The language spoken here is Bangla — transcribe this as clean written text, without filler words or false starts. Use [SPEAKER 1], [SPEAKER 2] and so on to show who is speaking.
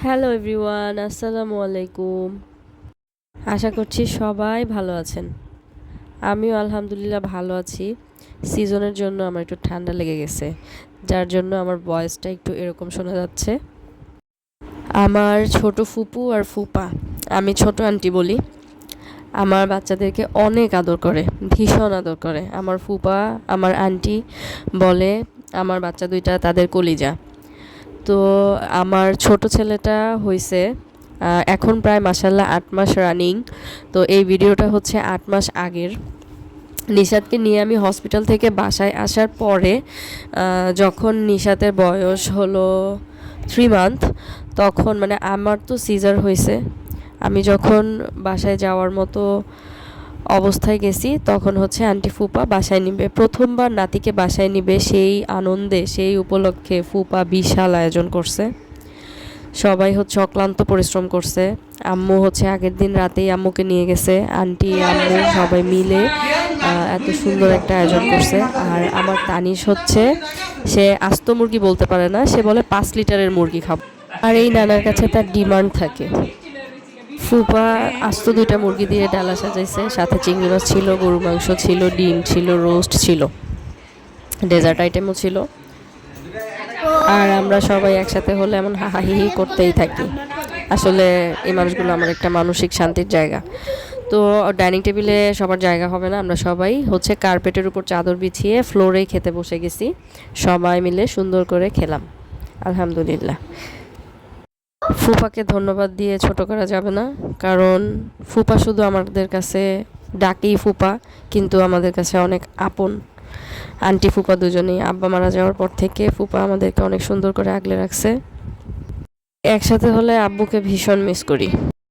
[SPEAKER 1] হ্যালো এভরিওয়ান, আসসালামু আলাইকুম। আশা করছি সবাই ভালো আছেন। আমিও আলহামদুলিল্লাহ ভালো আছি। সিজনের জন্য আমার একটু ঠান্ডা লেগে গেছে, যার জন্য আমার ভয়েসটা একটু এরকম শোনা যাচ্ছে। আমার ছোট ফুপু আর ফুপা, আমি ছোট আন্টি বলি, আমার বাচ্চাদেরকে অনেক আদর করে, ভীষণ আদর করে। আমার ফুপা, আমার আন্টি বলে আমার বাচ্চা দুইটা তাদের কলিজা। তো আমার ছোট ছেলেটা হইছে এখন প্রায় মাশাআল্লাহ ৮ মাস রানিং। তো এই ভিডিওটা হচ্ছে ৮ মাস আগের। নিশাতকে নিয়ে আমি হসপিটাল থেকে বাসায় আসার পরে যখন নিশাতের বয়স হলো 3 মান্থ, তখন মানে আমার তো সিজার হয়েছে। আমি যখন বাসায় যাওয়ার মতো অবস্থায় গেছি, তখন হচ্ছে আন্টি ফুপা বাসায় নিবে, প্রথমবার নাতিকে বাসায় নিবে, সেই আনন্দে সেই উপলক্ষে ফুপা বিশাল আয়োজন করছে। সবাই হচ্ছে অক্লান্ত পরিশ্রম করছে। আম্মু হচ্ছে আগের দিন রাতেই আম্মুকে নিয়ে গেছে, আন্টি আম্মু সবাই মিলে এত সুন্দর একটা আয়োজন করছে। আর আমার তানিশ হচ্ছে, সে আস্ত মুরগি বলতে পারে না, সে বলে 5 লিটারের মুরগি খাবো। আর এই নানার কাছে তার ডিমান্ড থাকে। ফুপা আস্ত 2টা মুরগি দিয়ে ডালা সাজাইছে, সাথে চিংড়ি মাছ ছিল, গরু মাংস ছিল, ডিম ছিল, রোস্ট ছিল, ডেজার্ট আইটেমও ছিল। আর আমরা সবাই একসাথে হলে এমন হাহাহিহি করতেই থাকি। আসলে এই মানুষগুলো আমার একটা মানসিক শান্তির জায়গা। তো ডাইনিং টেবিলে সবার জায়গা হবে না, আমরা সবাই হচ্ছে কার্পেটের উপর চাদর বিছিয়ে ফ্লোরেই খেতে বসে গেছি। সবাই মিলে সুন্দর করে খেলাম, আলহামদুলিল্লাহ। ফুপাকে ধন্যবাদ দিয়ে ছোট করা যাবে না, কারণ ফুপা শুধু আমাদের কাছে ডাকেই ফুপা, কিন্তু আমাদের কাছে অনেক আপন। আন্টি ফুপা দুজনেই, আব্বা মারা যাওয়ার পর থেকে ফুপা আমাদেরকে অনেক সুন্দর করে আগলে রাখছে। একসাথে হলে আব্বুকে ভীষণ মিস করি।